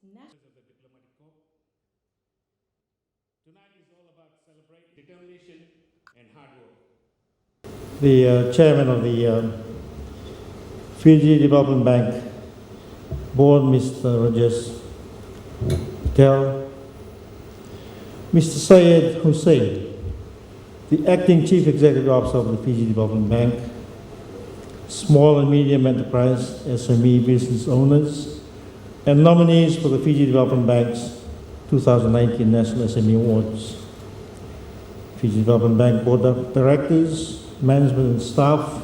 national. Tonight is all about celebrating determination and hard work. The chairman of the Fiji Development Bank Board, Mr. Rajesh Patel, Mr. Syed Hussain, the acting chief executive officer of the Fiji Development Bank, small and medium enterprise SME business owners, and nominees for the Fiji Development Bank's 2019 National SME Awards. Fiji Development Bank Board of Directors, management and staff,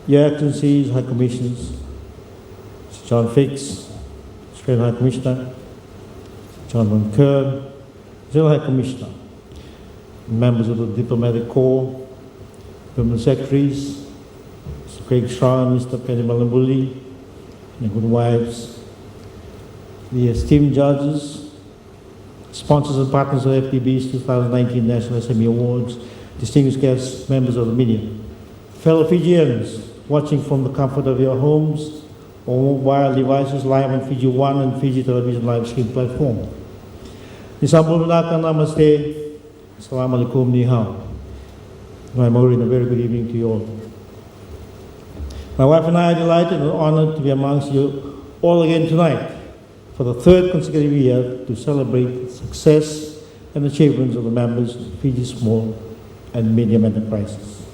Your Excellencies, High Commissioners, Mr. John Fix, Australian High Commissioner, John Van Keur, General High Commissioner, members of the Diplomatic Corps, Permanent Secretaries, Mr. Craig Shaw and Mr. Penny Malambuli, and good wives, the esteemed judges, sponsors and partners of FDB's 2019 National SME Awards, distinguished guests, members of the media, fellow Fijians watching from the comfort of your homes or mobile devices live on Fiji One and Fiji Television live stream platform. Nisambulunaka namaste, assalamu alaikum ni hao. My Maureen, a very good evening to you all. My wife and I are delighted and honored to be amongst you all again tonight for the third consecutive year to celebrate the success and achievements of the members of Fiji's small and medium enterprises.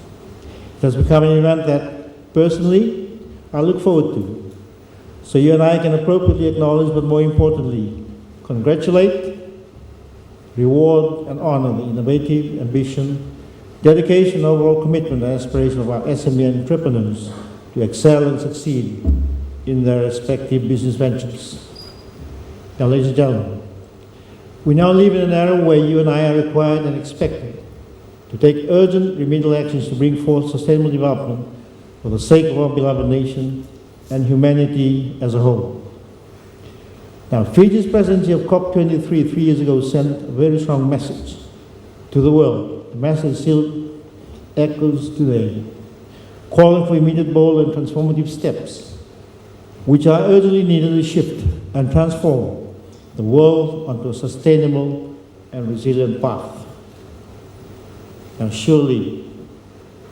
It has become an event that, personally, I look forward to. So you and I can appropriately acknowledge, but more importantly, congratulate, reward, and honor the innovative ambition, dedication, overall commitment, and aspiration of our SME entrepreneurs to excel and succeed in their respective business ventures. Now, ladies and gentlemen, we now live in an era where you and I are required and expected to take urgent remedial actions to bring forth sustainable development for the sake of our beloved nation and humanity as a whole. Now, Fiji's presidency of COP23 3 years ago sent a very strong message to the world. The message still echoes today, calling for immediate, bold, and transformative steps, which are urgently needed to shift and transform the world onto a sustainable and resilient path. Now, surely,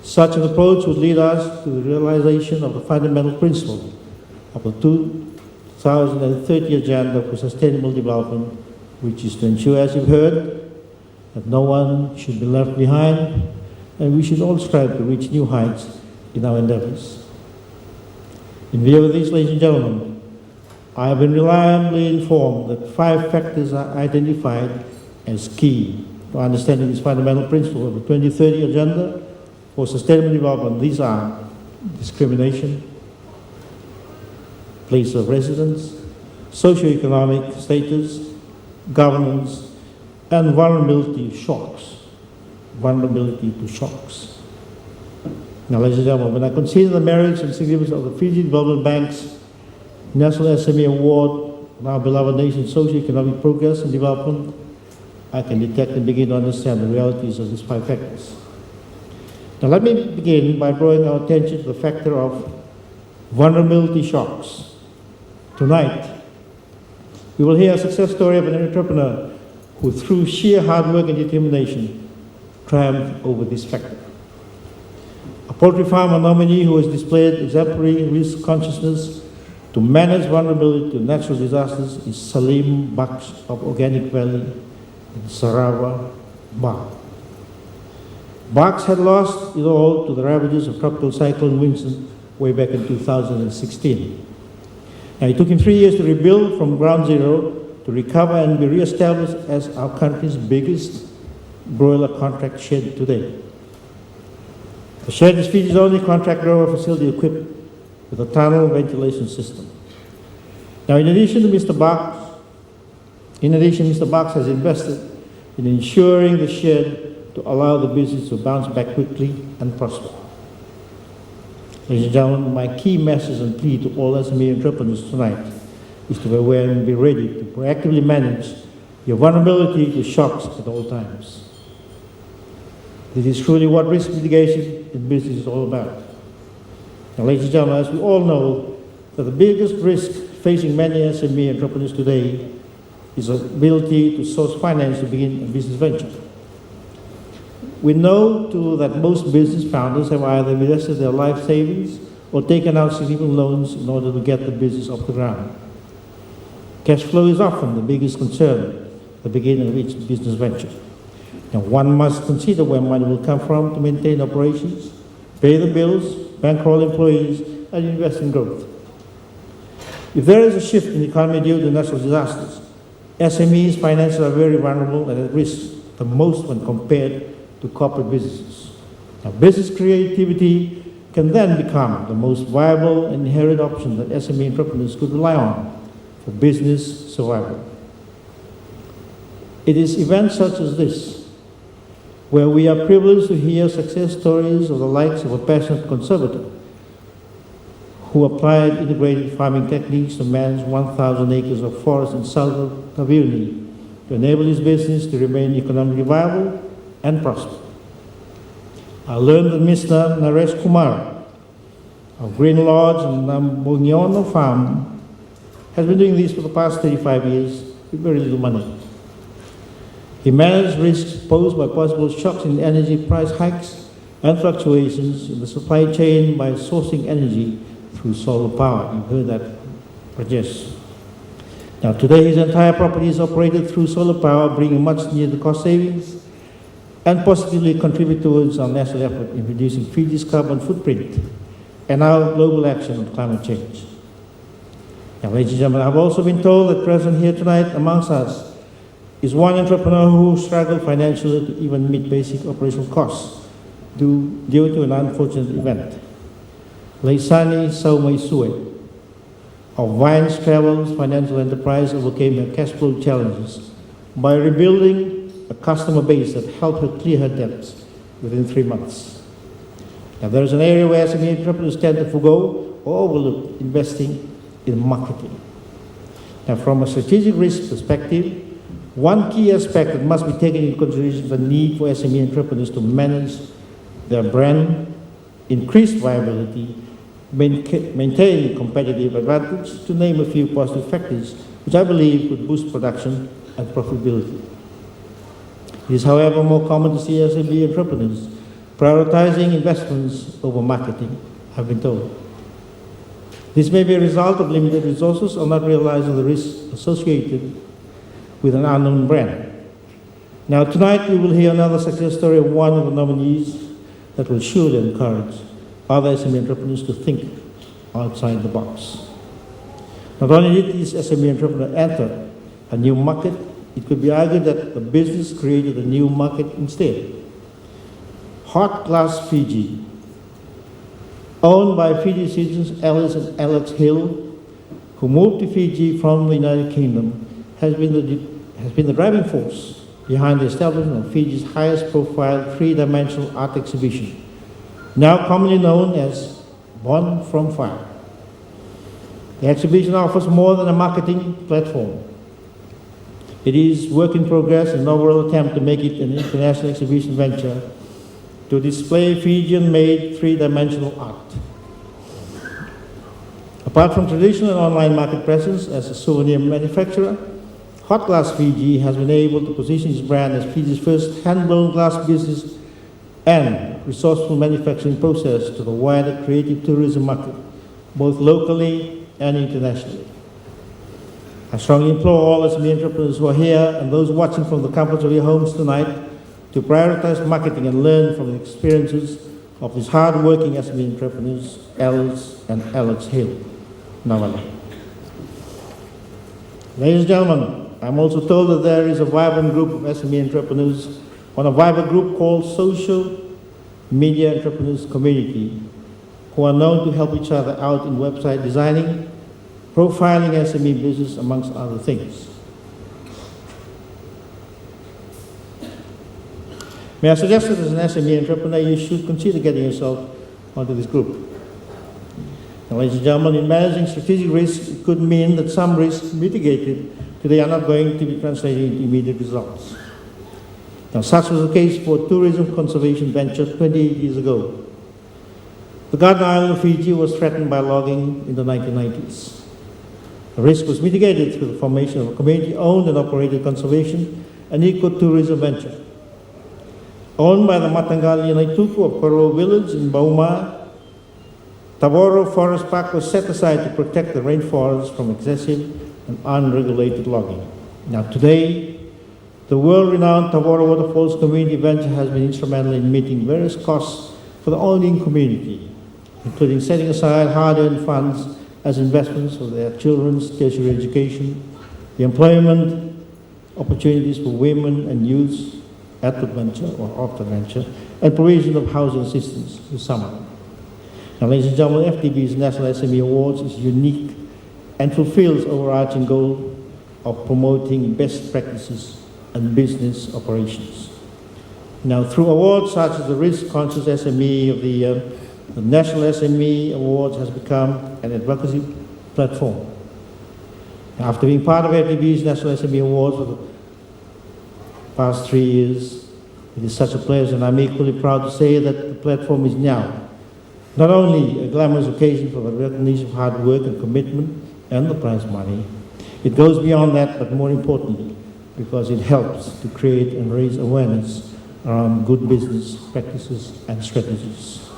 such an approach would lead us to the realization of the fundamental principle of the 2030 Agenda for Sustainable Development, which is to ensure, as you've heard, that no one should be left behind, and we should all strive to reach new heights in our endeavors. In view of this, ladies and gentlemen, I have been reliably informed that 5 factors are identified as key to understanding this fundamental principle of the 2030 Agenda for Sustainable Development. These are discrimination, place of residence, socioeconomic status, governance, and vulnerability to shocks. Vulnerability to shocks. Now, ladies and gentlemen, when I consider the merits and significance of the Fiji Development Bank's National SME Award on our beloved nation's socio-economic progress and development, I can detect and begin to understand the realities of these 5 factors. Now, let me begin by drawing our attention to the factor of vulnerability shocks. Tonight, we will hear a success story of an entrepreneur who, through sheer hard work and determination, triumphed over this factor. A poultry farmer nominee who has displayed exemplary risk consciousness to manage vulnerability to natural disasters is Salim Baksh of Organic Valley in Sarawak, Bah. Baksh had lost it all to the ravages of Tropical Cyclone Winston way back in 2016. And it took him 3 years to rebuild from ground zero, to recover and be re-established as our country's biggest broiler contract shed today. The shed is Fiji's only contract grower facility equipped with a tunnel ventilation system. Now, in addition, Mr. Baksh has invested in ensuring the shed to allow the business to bounce back quickly and prosper. Ladies and gentlemen, my key message and plea to all SME entrepreneurs tonight is to be aware and be ready to proactively manage your vulnerability to shocks at all times. This is truly what risk mitigation in business is all about. Now, ladies and gentlemen, as we all know, that the biggest risk facing many SME entrepreneurs today is the ability to source finance to begin a business venture. We know too that most business founders have either invested their life savings or taken out significant loans in order to get the business off the ground. Cash flow is often the biggest concern at the beginning of each business venture. Now, one must consider where money will come from to maintain operations, pay the bills, bankroll employees, and invest in growth. If there is a shift in the economy due to natural disasters, SMEs' finances are very vulnerable and at risk, the most when compared to corporate businesses. Now, business creativity can then become the most viable and inherent option that SME entrepreneurs could rely on for business survival. It is events such as this where we are privileged to hear success stories of the likes of a passionate conservator who applied integrated farming techniques to manage 1,000 acres of forest in southern Tavirni to enable his business to remain economically viable and prosper. I learned that Mr. Naresh Kumar of Green Lodge and Nambunyono Farm has been doing this for the past 35 years with very little money. He managed risks posed by possible shocks in energy price hikes and fluctuations in the supply chain by sourcing energy through solar power. You've heard that, Rajesh. Now, today his entire property is operated through solar power, bringing much needed cost savings and positively contribute towards our national effort in reducing Fiji's carbon footprint and our global action on climate change. Now, ladies and gentlemen, I've also been told that present here tonight amongst us is one entrepreneur who struggled financially to even meet basic operational costs due to an unfortunate event. Leisani Saumaisue of Vines Travels Financial Enterprise overcame her cash flow challenges by rebuilding a customer base that helped her clear her debts within 3 months. Now, there is an area where SME entrepreneurs tend to forgo or overlook investing in marketing. Now, from a strategic risk perspective, one key aspect that must be taken into consideration is the need for SME entrepreneurs to manage their brand, increase viability, maintain competitive advantage, to name a few positive factors which I believe would boost production and profitability. It is, however, more common to see SME entrepreneurs prioritizing investments over marketing, I've been told. This may be a result of limited resources or not realizing the risks associated with an unknown brand. Now, tonight we will hear another success story of one of the nominees that will surely encourage other SME entrepreneurs to think outside the box. Not only did this SME entrepreneur enter a new market, it could be argued that the business created a new market instead. Hot Glass Fiji, owned by Fiji citizens Alice and Alex Hill, who moved to Fiji from the United Kingdom, has been the driving force behind the establishment of Fiji's highest profile three-dimensional art exhibition, now commonly known as Born from Fire. The exhibition offers more than a marketing platform. It is work in progress, an overall attempt to make it an international exhibition venture to display Fijian-made three-dimensional art. Apart from traditional online market presence as a souvenir manufacturer, Hot Glass Fiji has been able to position its brand as Fiji's first hand-blown glass business and resourceful manufacturing process to the wider creative tourism market, both locally and internationally. I strongly implore all SME entrepreneurs who are here and those watching from the comforts of your homes tonight to prioritize marketing and learn from the experiences of these hard-working SME entrepreneurs, Alice and Alex Hill. Nawala. Ladies and gentlemen, I'm also told that there is a vibrant group of SME entrepreneurs on a vibrant group called Social Media Entrepreneurs Community, who are known to help each other out in website designing, profiling SME business, amongst other things. May I suggest that as an SME entrepreneur, you should consider getting yourself onto this group. Now, ladies and gentlemen, in managing strategic risks, it could mean that some risks mitigated today are not going to be translated into immediate results. Now, such was the case for tourism conservation venture 28 years ago. The Garden Island of Fiji was threatened by logging in the 1990s. The risk was mitigated through the formation of a community-owned and operated conservation and ecotourism venture. Owned by the Matangali Naituku of Koro village in Bauma, Tavoro Forest Park was set aside to protect the rainforest from excessive and unregulated logging. Now today, the world-renowned Tavoro Waterfalls Community Venture has been instrumental in meeting various costs for the owning community, including setting aside hard-earned funds as investments for their children's tertiary education, the employment opportunities for women and youths at the venture or of the venture, and provision of housing assistance to some of them. Now, ladies and gentlemen, FDB's National SME Awards is unique and fulfills overarching goal of promoting best practices and business operations. Now, through awards such as the Risk Conscious SME of the Year, the National SME Awards has become an advocacy platform. After being part of FDB's National SME Awards for the past 3 years, it is such a pleasure, and I'm equally proud to say that the platform is now not only a glamorous occasion for the recognition of hard work and commitment and the prize money, it goes beyond that, but more importantly, because it helps to create and raise awareness around good business practices and strategies.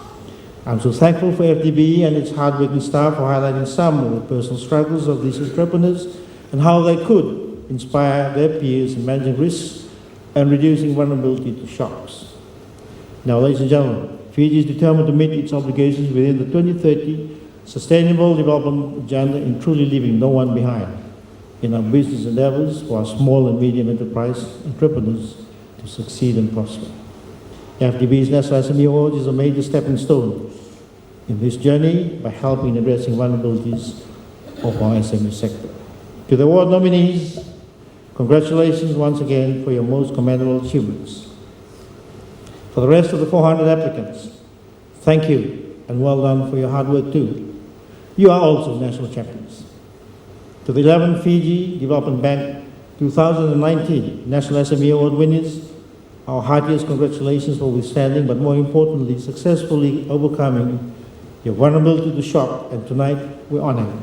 I'm so thankful for FDB and its hard-working staff for highlighting some of the personal struggles of these entrepreneurs and how they could inspire their peers in managing risks and reducing vulnerability to shocks. Now, ladies and gentlemen, Fiji is determined to meet its obligations within the 2030 Sustainable Development Agenda in truly leaving no one behind in our business endeavors for our small and medium enterprise entrepreneurs to succeed and prosper. FDB's National SME Award is a major stepping stone in this journey by helping in addressing vulnerabilities of our SME sector. To the award nominees, congratulations once again for your most commendable achievements. For the rest of the 400 applicants, thank you and well done for your hard work too. You are also national champions. To the 11 Fiji Development Bank 2019 National SME Award winners, our heartiest congratulations for withstanding, but more importantly, successfully overcoming your vulnerability to shock, and tonight we honor you.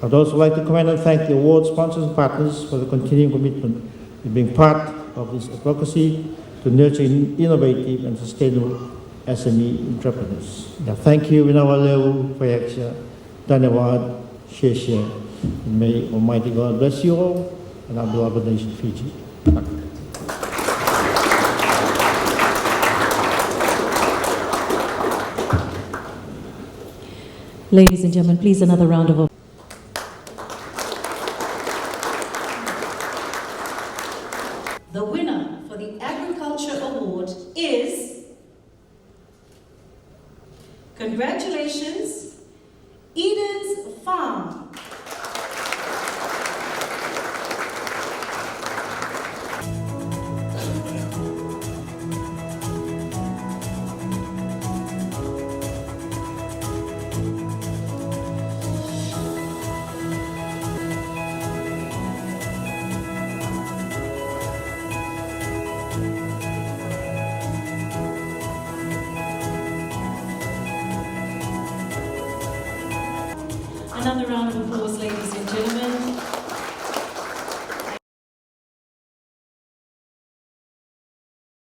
I'd also like to commend and thank the award sponsors and partners for the continuing commitment in being part of this advocacy to nurture innovative and sustainable SME entrepreneurs. Now, thank you, Vinawaleu, Fayaksha, Dhanyawad, Sheshe, and may Almighty God bless you all and our beloved nation, Fiji. Ladies and gentlemen, please another round of applause. The winner for the Agriculture Award is, congratulations, Eden's Farm. Another round of applause, ladies and gentlemen.